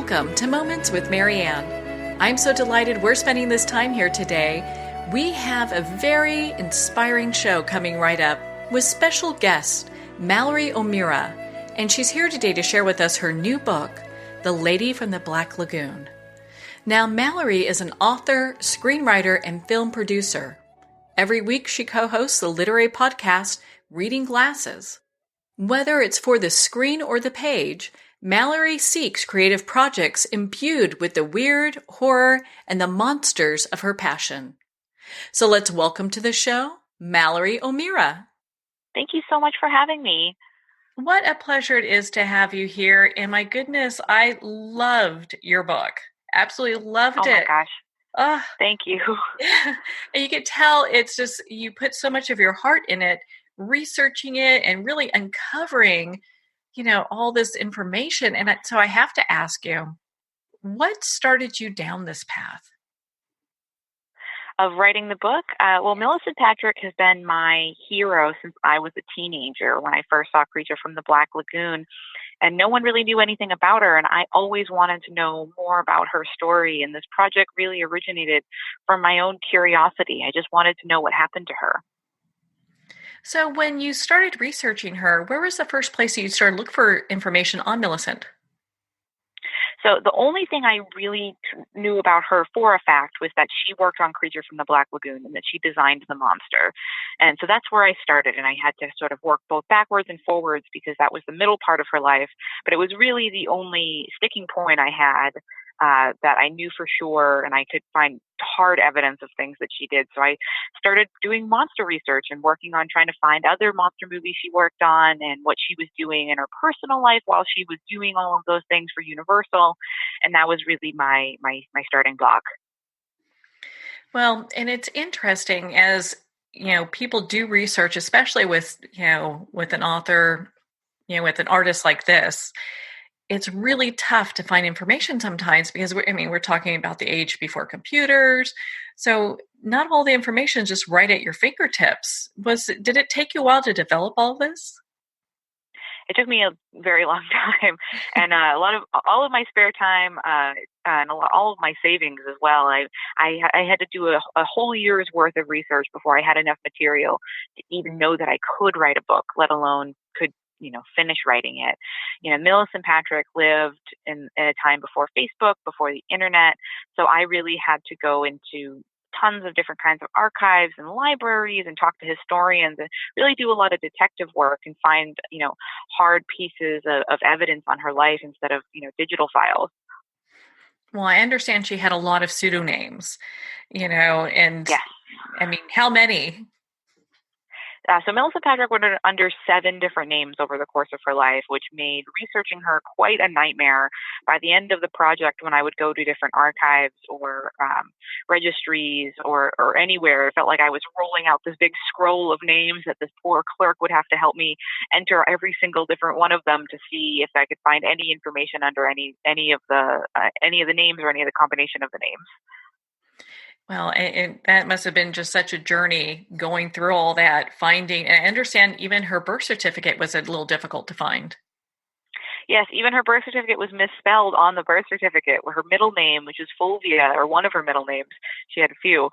Welcome to Moments with Marianne. I'm so delighted we're spending this time here today. We have a very inspiring show coming right up with special guest Mallory-O'Meara, and she's here today to share with us her new book, The Lady from the Black Lagoon. Now, Mallory is an author, screenwriter, and film producer. Every week she co-hosts the literary podcast, Reading Glasses. Whether it's for the screen or the page, Mallory seeks creative projects imbued with the weird, horror, and the monsters of her passion. So let's welcome to the show, Mallory-O'Meara. Thank you so much for having me. What a pleasure it is to have you here. And my goodness, I loved your book. Absolutely loved it. Oh my gosh. Thank you. And you could tell it's just, you put so much of your heart in it, researching it and really uncovering all this information. And so I have to ask you, what started you down this path? Of writing the book? Well, Millicent Patrick has been my hero since I was a teenager when I first saw Creature from the Black Lagoon. And no one really knew anything about her. And I always wanted to know more about her story. And this project really originated from my own curiosity. I just wanted to know what happened to her. So when you started researching her, where was the first place that you started to look for information on Millicent? So the only thing I really knew about her for a fact was that she worked on Creature from the Black Lagoon and that she designed the monster. And so that's where I started. And I had to sort of work both backwards and forwards because that was the middle part of her life. But it was really the only sticking point I had that I knew for sure, and I could find hard evidence of things that she did. So I started doing monster research and working on trying to find other monster movies she worked on and what she was doing in her personal life while she was doing all of those things for Universal. And that was really my starting block. Well, and it's interesting as, people do research, especially with an author, with an artist like this. It's really tough to find information sometimes because we're talking about the age before computers. So not all the information is just right at your fingertips. Did it take you a while to develop all this? It took me a very long time, and all of my spare time and all of my savings as well. I had to do a whole year's worth of research before I had enough material to even know that I could write a book, let alone could finish writing it. Millicent Patrick lived in a time before Facebook, before the internet. So I really had to go into tons of different kinds of archives and libraries and talk to historians and really do a lot of detective work and find, hard pieces of evidence on her life instead of, digital files. Well, I understand she had a lot of pseudonyms, and yes. How many? So Millicent Patrick went under 7 different names over the course of her life, which made researching her quite a nightmare. By the end of the project, when I would go to different archives or registries or anywhere, it felt like I was rolling out this big scroll of names that this poor clerk would have to help me enter every single different one of them to see if I could find any information under any of the names or any of the combination of the names. Well, and that must have been just such a journey going through all that, finding, and I understand even her birth certificate was a little difficult to find. Yes, even her birth certificate was misspelled on the birth certificate. Her middle name, which is Fulvia, or one of her middle names, she had a few,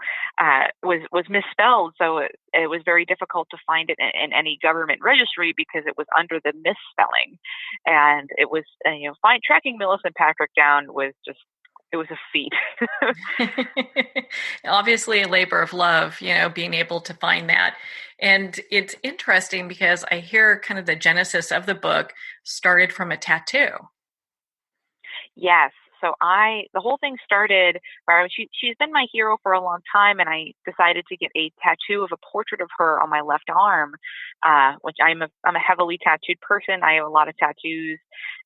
was misspelled. So it was very difficult to find it in any government registry because it was under the misspelling. And it was, tracking Millicent Patrick down was just, it was a feat. Obviously a labor of love, being able to find that. And it's interesting because I hear kind of the genesis of the book started from a tattoo. Yes. So the whole thing started where she's been my hero for a long time, and I decided to get a tattoo of a portrait of her on my left arm, which I'm a heavily tattooed person. I have a lot of tattoos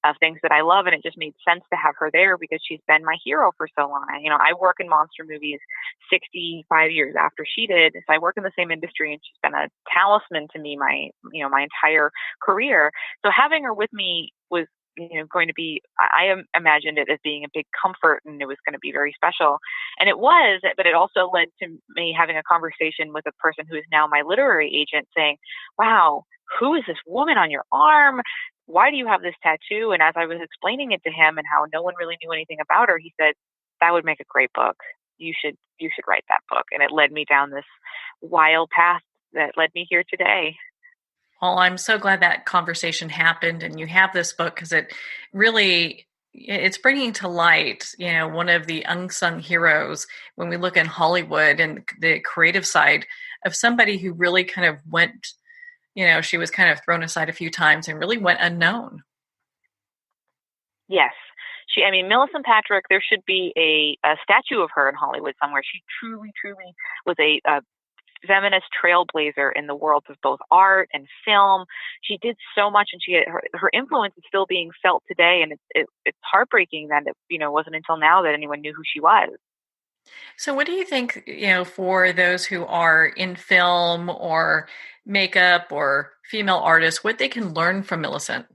of things that I love, and it just made sense to have her there because she's been my hero for so long. I work in monster movies 65 years after she did, so I work in the same industry, and she's been a talisman to me my entire career. So having her with me was going to be, I imagined it as being a big comfort, and it was going to be very special. And it was, but it also led to me having a conversation with a person who is now my literary agent saying, wow, who is this woman on your arm? why do you have this tattoo? And as I was explaining it to him and how no one really knew anything about her, he said, that would make a great book. You should write that book. And it led me down this wild path that led me here today. Well, I'm so glad that conversation happened and you have this book because it really it's bringing to light, one of the unsung heroes when we look in Hollywood and the creative side of somebody who really kind of went, she was kind of thrown aside a few times and really went unknown. Yes. Millicent Patrick, there should be a statue of her in Hollywood somewhere. She truly, truly was a feminist trailblazer in the worlds of both art and film. She did so much, and her influence is still being felt today. And it's heartbreaking that it wasn't until now that anyone knew who she was. So, what do you think, for those who are in film or makeup or female artists, what they can learn from Millicent?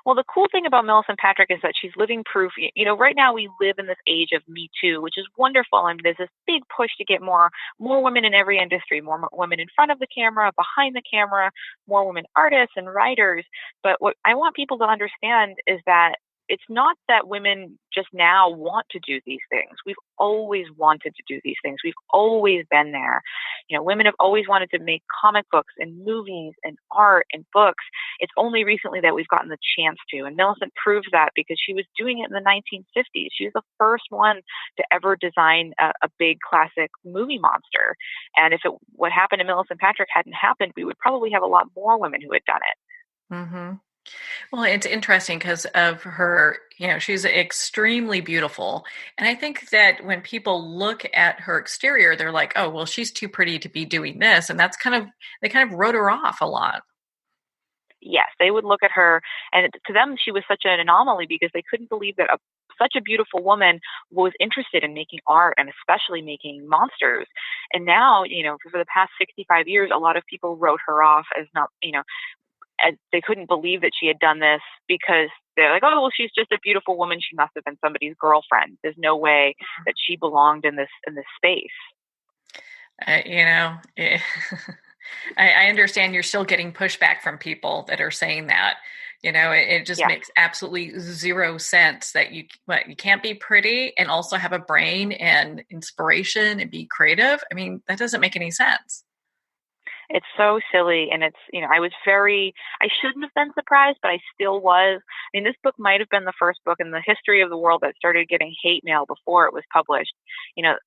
Well, the cool thing about Millicent Patrick is that she's living proof. Right now we live in this age of Me Too, which is wonderful. And there's this big push to get more women in every industry, more women in front of the camera, behind the camera, more women artists and writers. But what I want people to understand is that it's not that women just now want to do these things. We've always wanted to do these things. We've always been there. Women have always wanted to make comic books and movies and art and books. It's only recently that we've gotten the chance to. And Millicent proved that because she was doing it in the 1950s. She was the first one to ever design a big classic movie monster. And if what happened to Millicent Patrick hadn't happened, we would probably have a lot more women who had done it. Mm-hmm. Well, it's interesting because of her, she's extremely beautiful. And I think that when people look at her exterior, they're like, oh, well, she's too pretty to be doing this. And they kind of wrote her off a lot. Yes, they would look at her, and to them, she was such an anomaly because they couldn't believe that such a beautiful woman was interested in making art and especially making monsters. And now, for the past 65 years, a lot of people wrote her off as not, as they couldn't believe that she had done this because they're like, oh, well, she's just a beautiful woman. She must have been somebody's girlfriend. There's no way that she belonged in this space. I understand you're still getting pushback from people that are saying that. It just makes absolutely zero sense that you can't be pretty and also have a brain and inspiration and be creative. I mean, that doesn't make any sense. It's so silly. And I shouldn't have been surprised, but I still was. This book might have been the first book in the history of the world that started getting hate mail before it was published.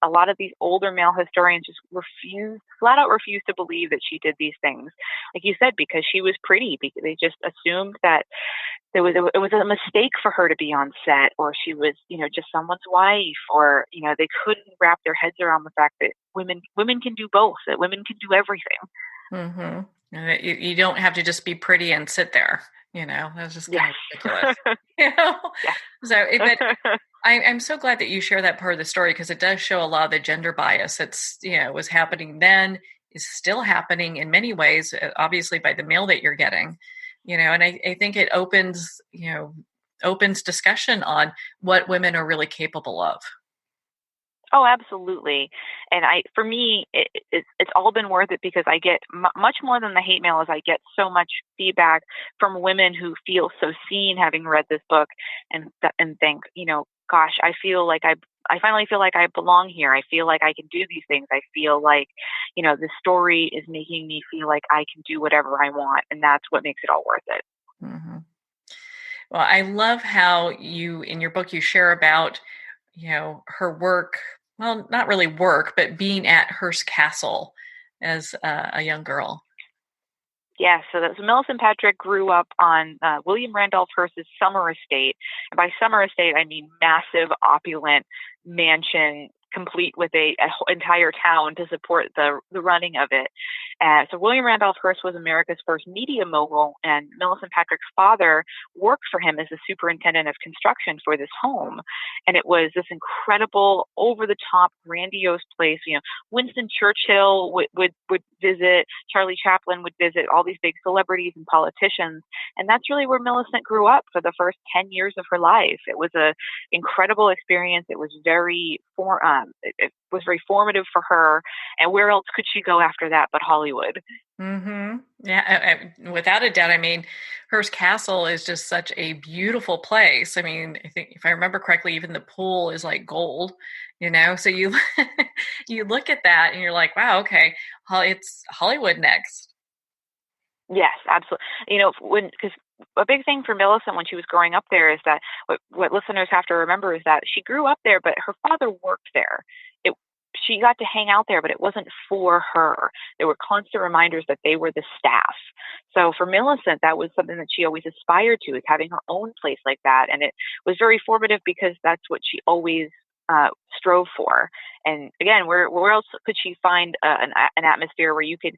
A lot of these older male historians just flat out refused to believe that she did these things. Like you said, because she was pretty, because they just assumed that it was a mistake for her to be on set, or she was, just someone's wife, or, they couldn't wrap their heads around the fact that women can do both, that women can do everything. Mm-hmm. You don't have to just be pretty and sit there. That's just kind of ridiculous. Yeah. So, but I'm so glad that you share that part of the story because it does show a lot of the gender bias that's was happening then, is still happening in many ways. Obviously, by the mail that you're getting, and I think it opens discussion on what women are really capable of. Oh, absolutely. And for me, it's all been worth it because I get much more than the hate mail. Is I get so much feedback from women who feel so seen having read this book and think, gosh, I finally feel like I belong here. I feel like I can do these things. I feel like, the story is making me feel like I can do whatever I want. And that's what makes it all worth it. Mm-hmm. Well, I love how in your book, you share about, her work. Well, not really work, but being at Hearst Castle as a young girl. Yeah, so Millicent Patrick grew up on William Randolph Hearst's summer estate. And by summer estate, I mean massive, opulent mansion, complete with a entire town to support the running of it. So William Randolph Hearst was America's first media mogul, and Millicent Patrick's father worked for him as the superintendent of construction for this home. And it was this incredible, over-the-top, grandiose place. Winston Churchill would visit, Charlie Chaplin would visit, all these big celebrities and politicians. And that's really where Millicent grew up for the first 10 years of her life. It was an incredible experience. It was it was very formative for her. And where else could she go after that but Hollywood? Mm-hmm. Yeah, without a doubt. I mean, Hearst Castle is just such a beautiful place. I mean, I think if I remember correctly, even the pool is like gold, So you you look at that and you're like, wow, okay, it's Hollywood next. Yes, absolutely. Because a big thing for Millicent when she was growing up there is that what listeners have to remember is that she grew up there, but her father worked there. It, she got to hang out there, but it wasn't for her. There were constant reminders that they were the staff. So for Millicent, that was something that she always aspired to, is having her own place like that. And it was very formative because that's what she always strove for. And again, where else could she find an atmosphere where you could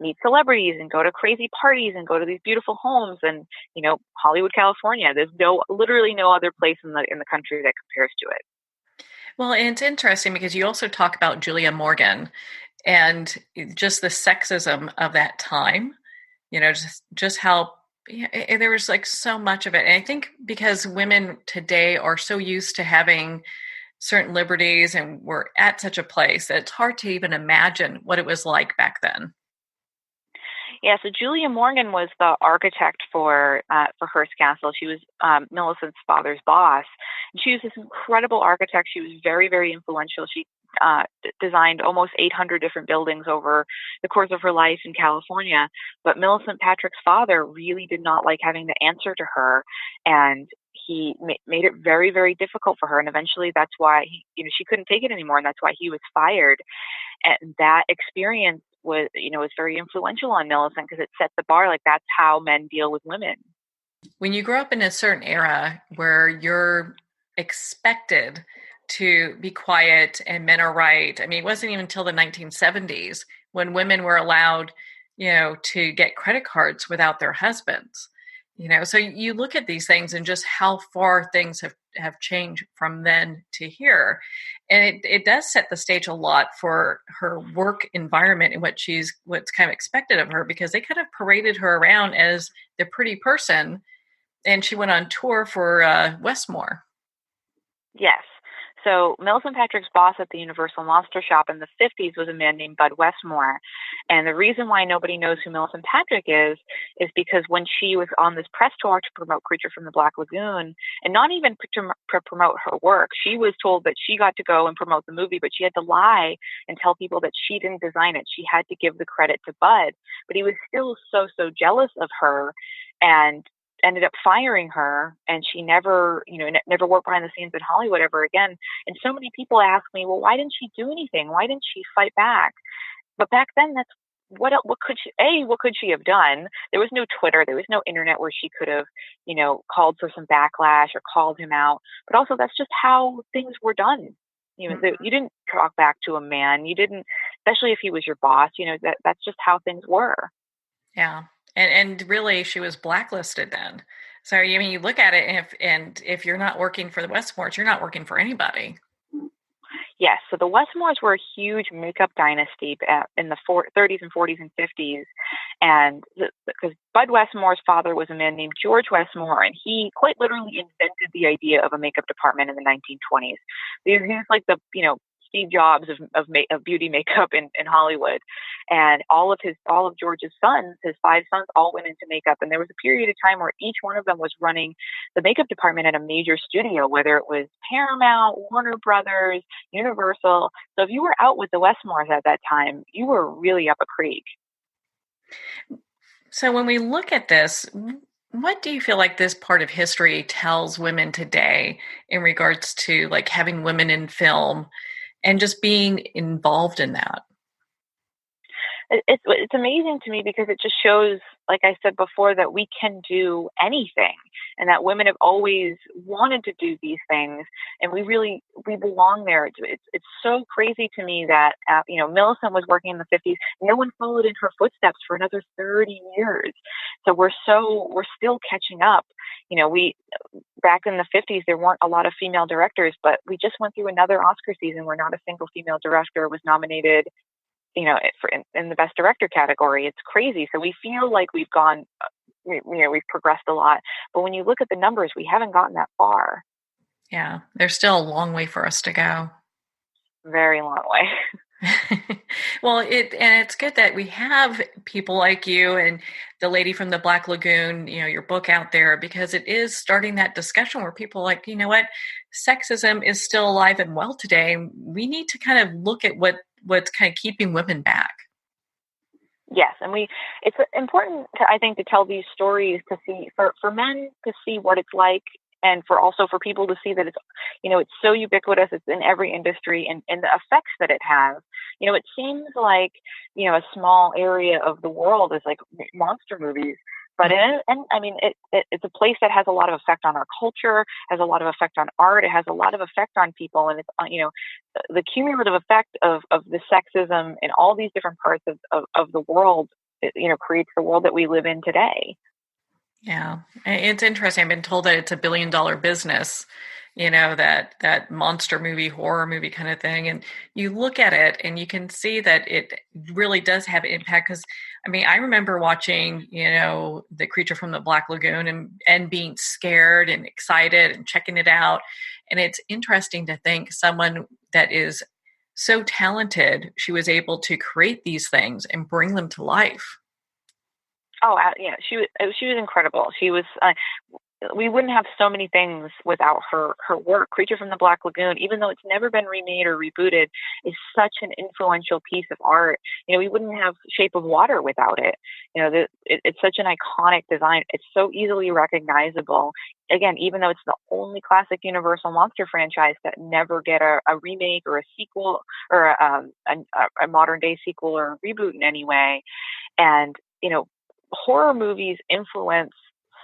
meet celebrities and go to crazy parties and go to these beautiful homes and Hollywood, California? There's literally no other place in the country that compares to it. Well, and it's interesting because you also talk about Julia Morgan and just the sexism of that time. Just how there was like so much of it. And I think because women today are so used to having certain liberties and we're at such a place that it's hard to even imagine what it was like back then. Yeah, so Julia Morgan was the architect for Hearst Castle. She was Millicent's father's boss. And she was this incredible architect. She was very, very influential. She designed almost 800 different buildings over the course of her life in California. But Millicent Patrick's father really did not like having to answer to her, and he made it very, very difficult for her. And eventually, that's why she couldn't take it anymore, and that's why he was fired. And that experience was very influential on Millicent because it set the bar. Like, that's how men deal with women. When you grow up in a certain era where you're expected to be quiet and men are right. I mean, it wasn't even until the 1970s when women were allowed, to get credit cards without their husbands. So you look at these things and just how far things have changed from then to here. And it does set the stage a lot for her work environment and what's kind of expected of her, because they kind of paraded her around as the pretty person, and she went on tour for Westmore. Yes. So Millicent Patrick's boss at the Universal Monster Shop in the 50s was a man named Bud Westmore. And the reason why nobody knows who Millicent Patrick is because when she was on this press tour to promote Creature from the Black Lagoon, and not even to promote her work, she was told that she got to go and promote the movie, but she had to lie and tell people that she didn't design it. She had to give the credit to Bud. But he was still so jealous of her, and ended up firing her, and she never worked behind the scenes in Hollywood ever again. And so many people ask me, well, why didn't she do anything? Why didn't she fight back? But back then, that's what could she have done? There was no Twitter, there was no internet where she could have, called for some backlash or called him out. But also, that's just how things were done. You didn't talk back to a man. You didn't, especially if he was your boss. That's just how things were. Yeah. And really, she was blacklisted then. So I mean, you look at it, and if you're not working for the Westmores, you're not working for anybody. Yes, so the Westmores were a huge makeup dynasty in the 30s and 40s and 50s, and because Bud Westmore's father was a man named George Westmore, and he quite literally invented the idea of a makeup department in the 1920s. He was like the Steve Jobs of beauty makeup in Hollywood. And all of George's sons, his 5 sons, all went into makeup. And there was a period of time where each one of them was running the makeup department at a major studio, whether it was Paramount, Warner Brothers, Universal. So if you were out with the Westmores at that time, you were really up a creek. So when we look at this, what do you feel like this part of history tells women today in regards to like having women in film and just being involved in that? It's amazing to me because it just shows, like I said before, that we can do anything, and that women have always wanted to do these things, and we belong there. It's so crazy to me that Millicent was working in the 50s. No one followed in her footsteps for another 30 years. So we're still catching up. We back in the 50s there weren't a lot of female directors, but we just went through another Oscar season where not a single female director was nominated in the best director category. It's crazy. So we feel like we've progressed a lot, but when you look at the numbers, we haven't gotten that far. Yeah, there's still a long way for us to go. Very long way. Well, it's good that we have people like you and the lady from the Black Lagoon, your book out there, because it is starting that discussion where people are like, you know what, sexism is still alive and well today. We need to kind of look at what's kind of keeping women back. Yes, and it's important to, I think, to tell these stories to see for men to see what it's like, and for people to see that it's so ubiquitous, it's in every industry, and the effects that it has. It seems like, a small area of the world is like monster movies, but it's a place that has a lot of effect on our culture, has a lot of effect on art, it has a lot of effect on people, and it's the cumulative effect of the sexism in all these different parts of the world, creates the world that we live in today. Yeah, it's interesting. I've been told that it's $1 billion business, that monster movie, horror movie kind of thing. And you look at it and you can see that it really does have impact. Because, I remember watching, The Creature from the Black Lagoon and being scared and excited and checking it out. And it's interesting to think someone that is so talented, she was able to create these things and bring them to life. Oh, yeah, she was incredible. She was. We wouldn't have so many things without her work. Creature from the Black Lagoon, even though it's never been remade or rebooted, is such an influential piece of art. We wouldn't have Shape of Water without it. It's such an iconic design. It's so easily recognizable. Again, even though it's the only classic Universal monster franchise that never get a remake or a sequel or a modern day sequel or a reboot in any way. And horror movies influence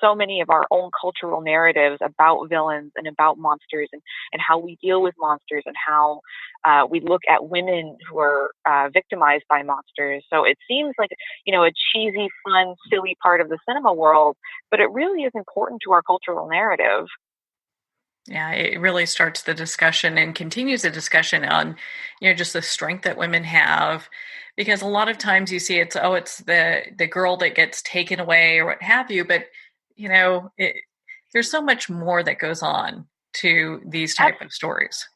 so many of our own cultural narratives about villains and about monsters, and how we deal with monsters, and how we look at women who are victimized by monsters. So it seems like, a cheesy, fun, silly part of the cinema world, but it really is important to our cultural narrative. Yeah, it really starts the discussion and continues the discussion on, just the strength that women have, because a lot of times you see it's the girl that gets taken away or what have you, but there's so much more that goes on to these type of stories.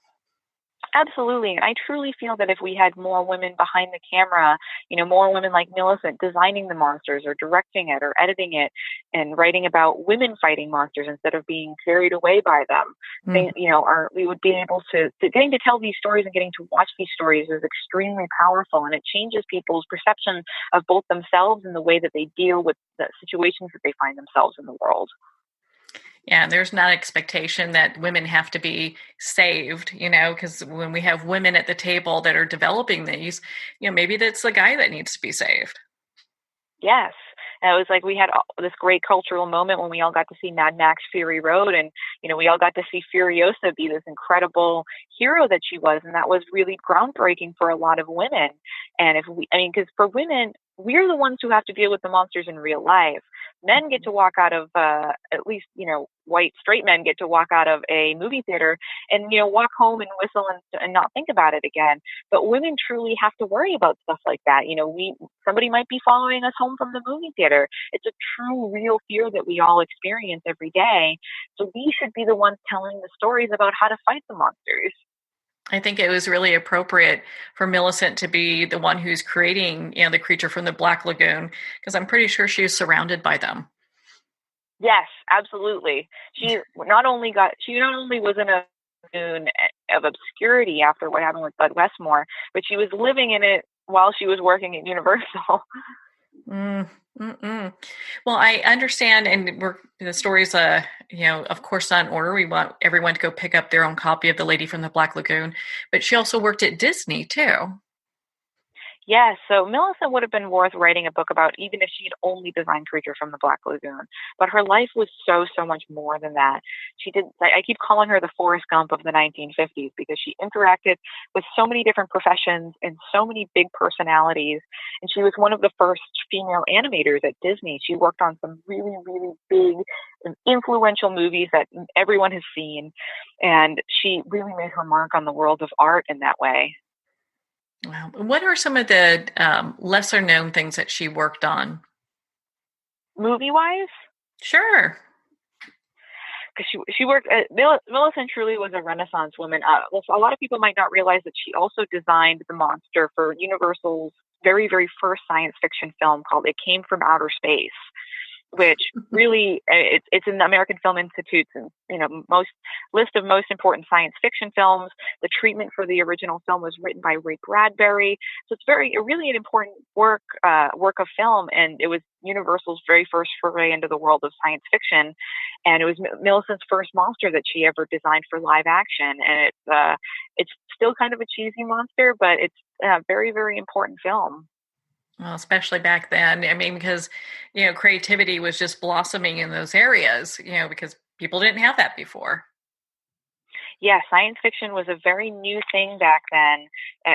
Absolutely. And I truly feel that if we had more women behind the camera, more women like Millicent designing the monsters or directing it or editing it and writing about women fighting monsters instead of being carried away by them, Mm. we would be able to getting to tell these stories and getting to watch these stories is extremely powerful. And it changes people's perception of both themselves and the way that they deal with the situations that they find themselves in the world. Yeah, and there's not expectation that women have to be saved, because when we have women at the table that are developing these, maybe that's the guy that needs to be saved. Yes. And it was like we had this great cultural moment when we all got to see Mad Max Fury Road, and, we all got to see Furiosa be this incredible hero that she was. And that was really groundbreaking for a lot of women. And because for women, we're the ones who have to deal with the monsters in real life. Men get to walk out of, at least, white straight men get to walk out of a movie theater and, walk home and whistle and not think about it again. But women truly have to worry about stuff like that. Somebody might be following us home from the movie theater. It's a true, real fear that we all experience every day. So we should be the ones telling the stories about how to fight the monsters. I think it was really appropriate for Millicent to be the one who's creating, the creature from the Black Lagoon, because I'm pretty sure she's surrounded by them. Yes, absolutely. She not only was in a cocoon of obscurity after what happened with Bud Westmore, but she was living in it while she was working at Universal. Mm, well, I understand, and the stories, of course, not in order. We want everyone to go pick up their own copy of The Lady from the Black Lagoon, but she also worked at Disney too. Yes, so Millicent would have been worth writing a book about even if she'd only designed Creature from the Black Lagoon. But her life was so much more than that. I keep calling her the Forrest Gump of the 1950s because she interacted with so many different professions and so many big personalities. And she was one of the first female animators at Disney. She worked on some really, really big and influential movies that everyone has seen. And she really made her mark on the world of art in that way. Wow. What are some of the lesser known things that she worked on? Movie wise? Sure. because she worked Millicent truly was a Renaissance woman. Well, a lot of people might not realize that she also designed the monster for Universal's very, very first science fiction film called It Came from Outer Space, which really it's in the American Film Institute's and most list of most important science fiction films. The treatment for the original film was written by Ray Bradbury, so it's really an important work of film, and it was Universal's very first foray into the world of science fiction, and it was Millicent's first monster that she ever designed for live action, and it's still kind of a cheesy monster, but it's a very, very important film. Well, especially back then. I mean, because, creativity was just blossoming in those areas, because people didn't have that before. Yeah, science fiction was a very new thing back then.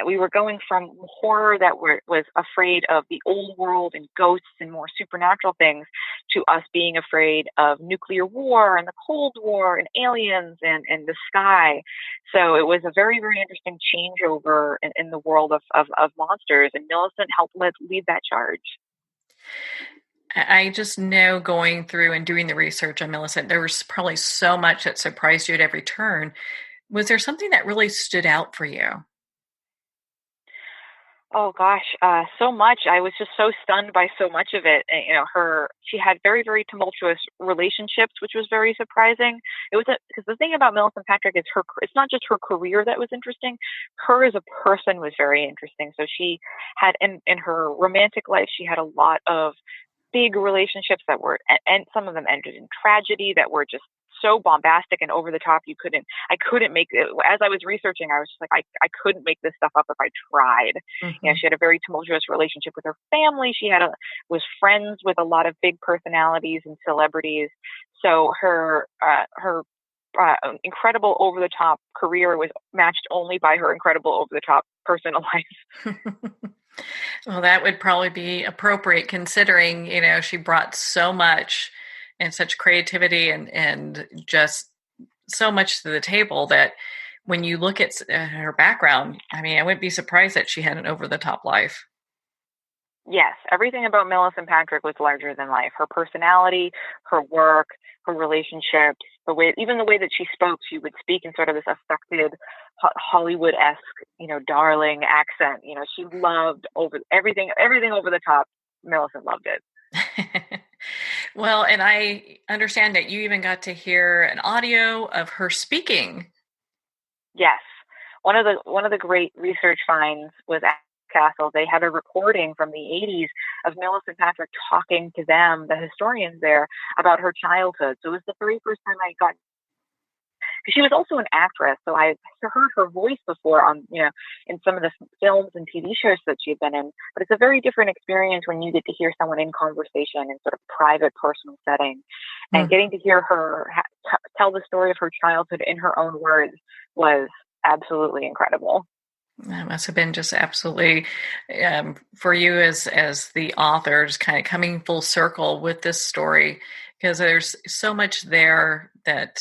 We were going from horror that was afraid of the old world and ghosts and more supernatural things to us being afraid of nuclear war and the Cold War and aliens and the sky. So it was a very, very interesting changeover in the world of monsters, and Millicent helped lead that charge. I just know, going through and doing the research on Millicent, there was probably so much that surprised you at every turn. Was there something that really stood out for you? Oh gosh, so much. I was just so stunned by so much of it. She had very, very tumultuous relationships, which was very surprising. Because the thing about Millicent Patrick is it's not just her career that was interesting. Her as a person was very interesting. So she had, in her romantic life, she had a lot of big relationships that were, and some of them ended in tragedy, that were just so bombastic and over the top. I couldn't make it. As I was researching, I was just like, I couldn't make this stuff up if I tried. Mm-hmm. She had a very tumultuous relationship with her family. She was friends with a lot of big personalities and celebrities. So her incredible over the top career was matched only by her incredible over the top personal life. Well, that would probably be appropriate, considering, she brought so much and such creativity and just so much to the table, that when you look at her background, I mean, I wouldn't be surprised that she had an over-the-top life. Yes, everything about Millicent Patrick was larger than life. Her personality, her work, her relationships, even the way that she spoke, she would speak in sort of this affected Hollywood-esque, darling accent. She loved everything over the top. Millicent loved it. Well, and I understand that you even got to hear an audio of her speaking. Yes. One of the great research finds was at Castle. They had a recording from the 80s of Millicent Patrick talking to them, the historians there, about her childhood. So it was the very first time I got, because she was also an actress, so I heard her voice before on, in some of the films and TV shows that she had been in. But it's a very different experience when you get to hear someone in conversation in sort of private, personal setting, and getting to hear her tell the story of her childhood in her own words was absolutely incredible. That must have been just absolutely, for you as the author, just kind of coming full circle with this story, because there's so much there that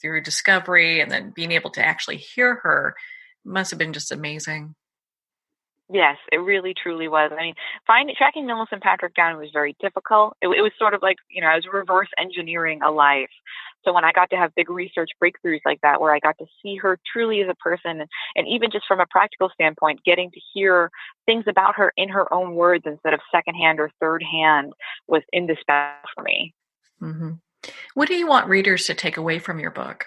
through discovery and then being able to actually hear her must have been just amazing. Yes, it really, truly was. I mean, tracking Millicent Patrick down was very difficult. It was sort of like, I was reverse engineering a life. So when I got to have big research breakthroughs like that, where I got to see her truly as a person, and even just from a practical standpoint, getting to hear things about her in her own words instead of secondhand or third hand, was indispensable for me. Mm-hmm. What do you want readers to take away from your book?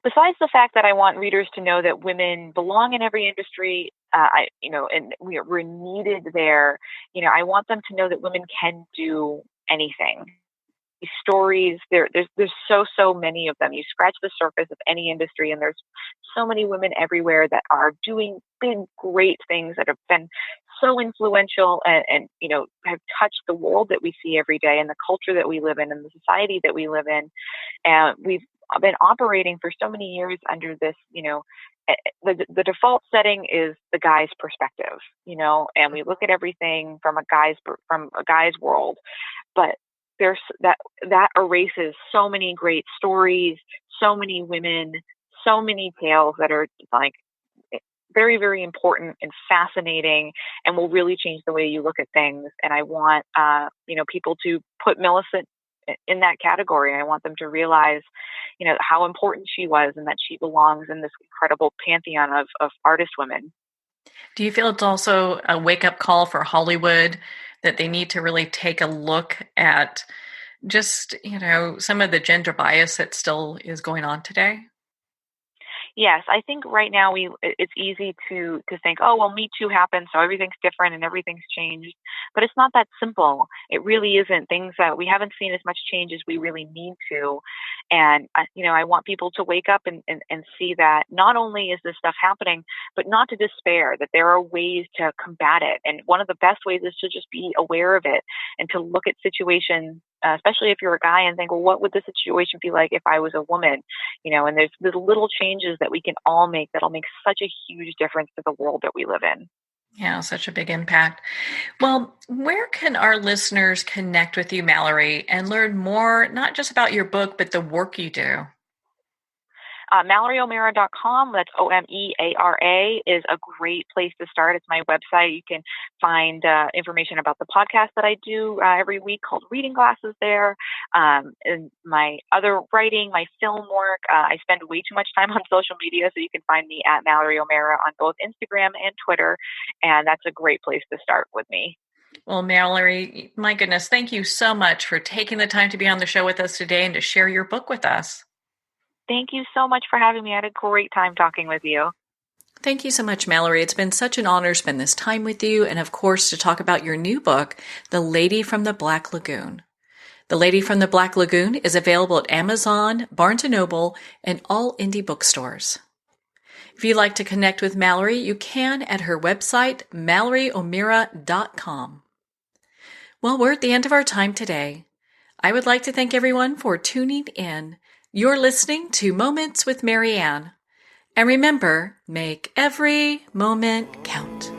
Besides the fact that I want readers to know that women belong in every industry, and we're needed there, I want them to know that women can do anything. These stories, there's so many of them. You scratch the surface of any industry, and there's so many women everywhere that are doing big, great things that have been so influential and have touched the world that we see every day, and the culture that we live in, and the society that we live in. And we've been operating for so many years under this, the default setting is the guy's perspective, and we look at everything from a guy's world, but there's that erases so many great stories, so many women, so many tales that are like very, very important and fascinating, and will really change the way you look at things. And I want, people to put Millicent in that category. I want them to realize, how important she was and that she belongs in this incredible pantheon of artist women. Do you feel it's also a wake-up call for Hollywood that they need to really take a look at just, some of the gender bias that still is going on today? Yes, I think right now it's easy to think, oh, well, Me Too happened, so everything's different and everything's changed. But it's not that simple. It really isn't. Things that we haven't seen as much change as we really need to. And, I want people to wake up and see that not only is this stuff happening, but not to despair, that there are ways to combat it. And one of the best ways is to just be aware of it and to look at situations, especially if you're a guy, and think, well, what would the situation be like if I was a woman? And there's little changes that we can all make that'll make such a huge difference to the world that we live in. Yeah, such a big impact. Well, where can our listeners connect with you, Mallory, and learn more, not just about your book, but the work you do? mallory-o'meara.com, that's OMEARA, is a great place to start. It's my website. You can find information about the podcast that I do every week called Reading Glasses there. And my other writing, my film work, I spend way too much time on social media, so you can find me at Mallory-O'Meara on both Instagram and Twitter, and that's a great place to start with me. Well, Mallory, my goodness, thank you so much for taking the time to be on the show with us today and to share your book with us. Thank you so much for having me. I had a great time talking with you. Thank you so much, Mallory. It's been such an honor to spend this time with you and, of course, to talk about your new book, The Lady from the Black Lagoon. The Lady from the Black Lagoon is available at Amazon, Barnes & Noble, and all indie bookstores. If you'd like to connect with Mallory, you can at her website, mallory-o'meara.com. Well, we're at the end of our time today. I would like to thank everyone for tuning in. You're listening to Moments with Marianne. And remember, make every moment count.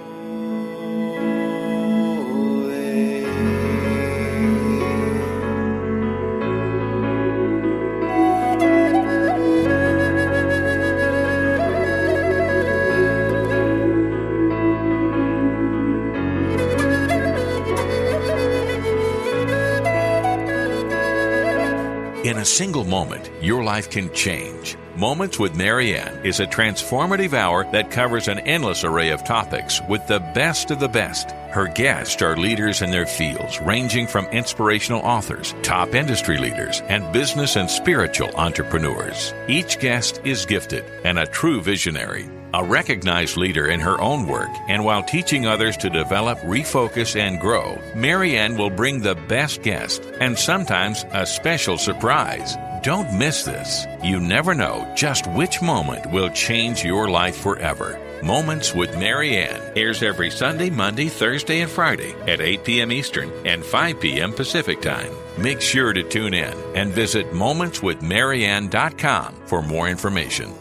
In a single moment, your life can change. Moments with Marianne is a transformative hour that covers an endless array of topics with the best of the best. Her guests are leaders in their fields, ranging from inspirational authors, top industry leaders, and business and spiritual entrepreneurs. Each guest is gifted and a true visionary, a recognized leader in her own work, and while teaching others to develop, refocus, and grow, Marianne will bring the best guest and sometimes a special surprise. Don't miss this. You never know just which moment will change your life forever. Moments with Marianne airs every Sunday, Monday, Thursday, and Friday at 8 p.m. Eastern and 5 p.m. Pacific Time. Make sure to tune in and visit momentswithmarianne.com for more information.